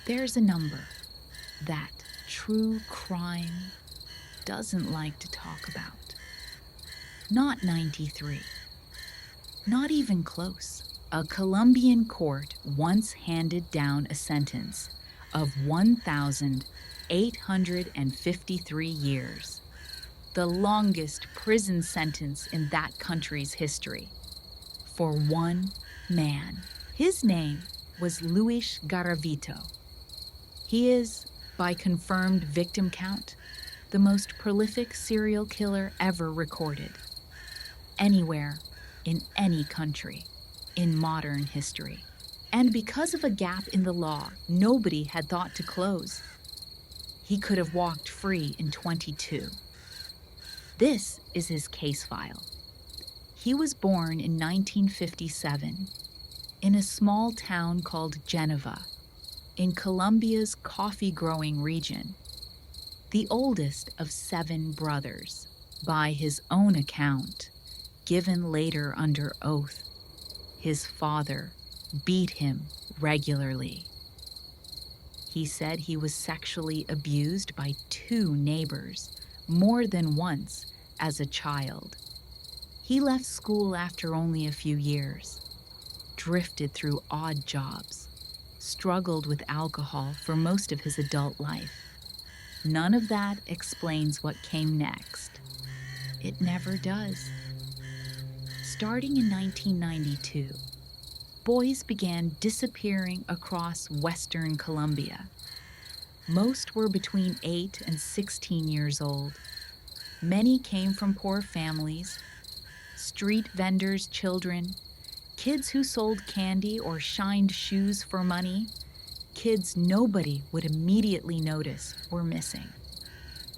There's a number that true crime doesn't like to talk about. Not 93. Not even close. A Colombian court once handed down a sentence of 1,853 years, the longest prison sentence in that country's history, for one man. His name was Luis Garavito. He is, by confirmed victim count, the most prolific serial killer ever recorded, anywhere, in any country, in modern history. And because of a gap in the law nobody had thought to close, he could have walked free in 22. This is his case file. He was born in 1957 in a small town called Geneva, in Colombia's coffee-growing region, the oldest of 7 brothers. By his own account, given later under oath, his father beat him regularly. He said he was sexually abused by 2 neighbors more than once as a child. He left school after only a few years, drifted through odd jobs, struggled with alcohol for most of his adult life. None of that explains what came next. It never does. Starting in 1992, boys began disappearing across Western Colombia. Most were between 8 and 16 years old. Many came from poor families, street vendors' children, kids who sold candy or shined shoes for money, kids nobody would immediately notice were missing.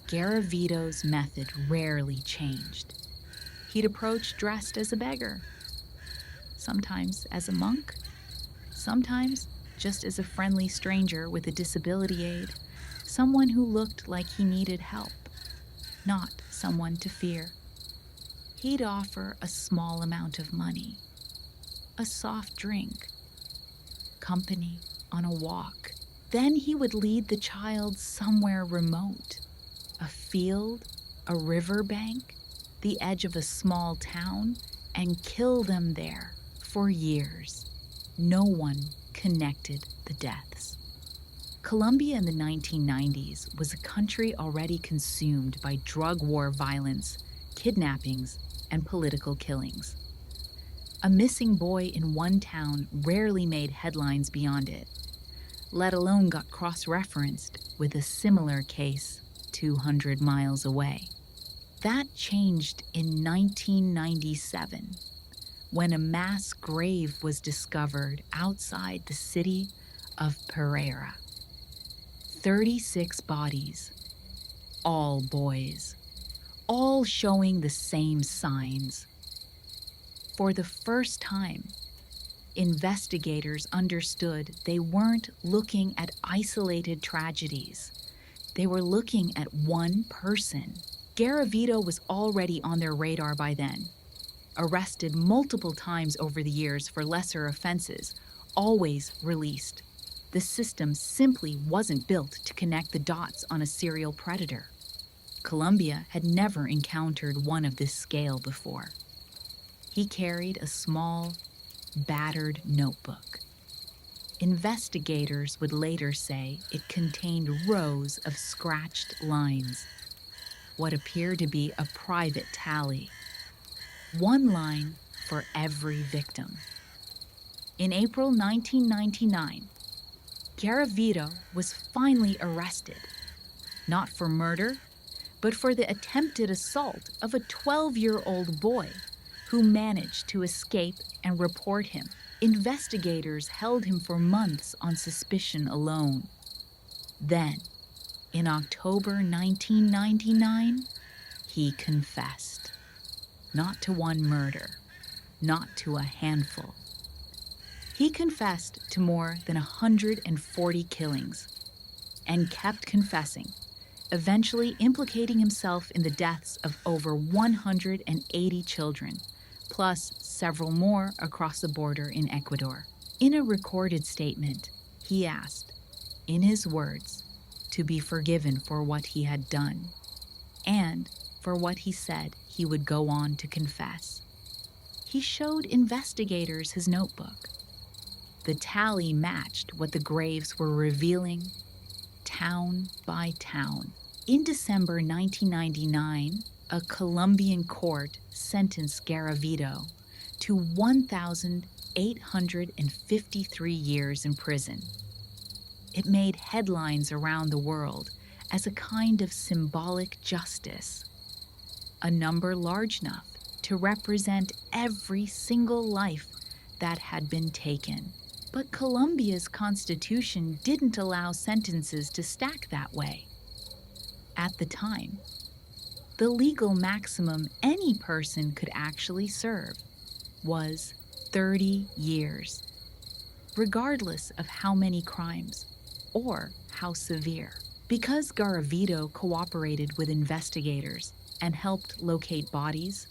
Garavito's method rarely changed. He'd approach dressed as a beggar, sometimes as a monk, sometimes just as a friendly stranger with a disability aid, someone who looked like he needed help, not someone to fear. He'd offer a small amount of money, a soft drink, company on a walk. Then he would lead the child somewhere remote, a field, a riverbank, the edge of a small town, and kill them there for years. No one connected the deaths. Colombia in the 1990s was a country already consumed by drug war violence, kidnappings, and political killings. A missing boy in one town rarely made headlines beyond it, let alone got cross-referenced with a similar case 200 miles away. That changed in 1997, when a mass grave was discovered outside the city of Pereira. 36 bodies, all boys, all showing the same signs. For the first time, investigators understood they weren't looking at isolated tragedies. They were looking at one person. Garavito was already on their radar by then. Arrested multiple times over the years for lesser offenses, always released. The system simply wasn't built to connect the dots on a serial predator. Colombia had never encountered one of this scale before. He carried a small, battered notebook. Investigators would later say it contained rows of scratched lines, what appeared to be a private tally. One line for every victim. In April 1999, Garavito was finally arrested, not for murder, but for the attempted assault of a 12-year-old boy who managed to escape and report him. Investigators held him for months on suspicion alone. Then, in October 1999, he confessed. Not to one murder, not to a handful. He confessed to more than 140 killings and kept confessing, eventually implicating himself in the deaths of over 180 children, plus several more across the border in Ecuador. In a recorded statement, he asked, in his words, to be forgiven for what he had done and for what he said he would go on to confess. He showed investigators his notebook. The tally matched what the graves were revealing, town by town. In December 1999, a Colombian court sentenced Garavito to 1,853 years in prison. It made headlines around the world as a kind of symbolic justice, a number large enough to represent every single life that had been taken. But Colombia's constitution didn't allow sentences to stack that way. At the time, the legal maximum any person could actually serve was 30 years, regardless of how many crimes or how severe. Because Garavito cooperated with investigators and helped locate bodies,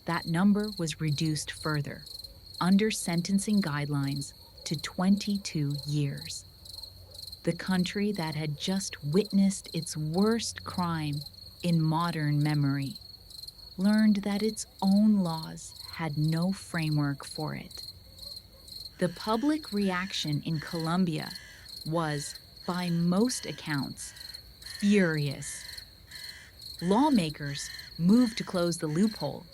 that number was reduced further, under sentencing guidelines, to 22 years. The country that had just witnessed its worst crime in modern memory learned that its own laws had no framework for it. The public reaction in Colombia was, by most accounts, furious. Lawmakers moved to close the loophole,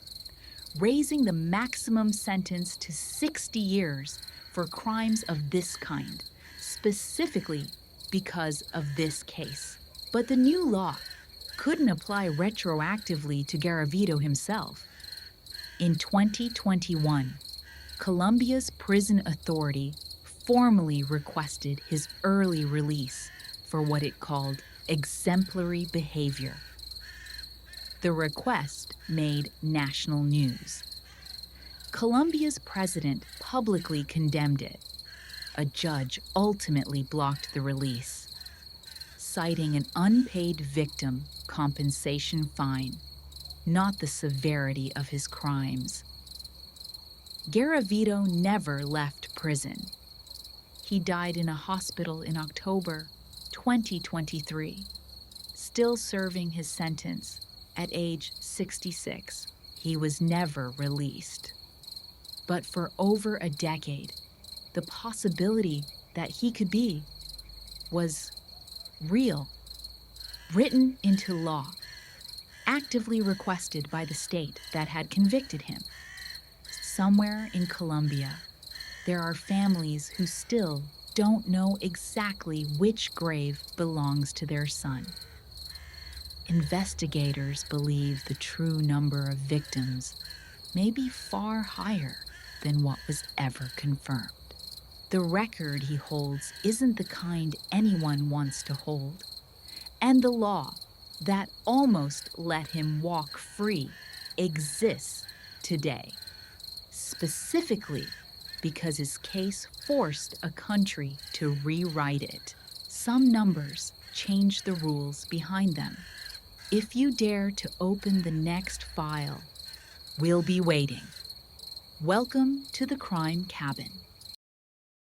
raising the maximum sentence to 60 years for crimes of this kind, specifically because of this case. But the new law couldn't apply retroactively to Garavito himself. In 2021, Colombia's prison authority formally requested his early release for what it called exemplary behavior. The request made national news. Colombia's president publicly condemned it. A judge ultimately blocked the release, citing an unpaid victim compensation fine, not the severity of his crimes. Garavito never left prison. He died in a hospital in October 2023, still serving his sentence at age 66. He was never released. But for over a decade, the possibility that he could be was real, written into law, actively requested by the state that had convicted him. Somewhere in Colombia, there are families who still don't know exactly which grave belongs to their son. Investigators believe the true number of victims may be far higher than what was ever confirmed. The record he holds isn't the kind anyone wants to hold, and the law that almost let him walk free exists today, specifically because his case forced a country to rewrite it. Some numbers change the rules behind them. If you dare to open the next file, we'll be waiting. Welcome to the Crime Cabin.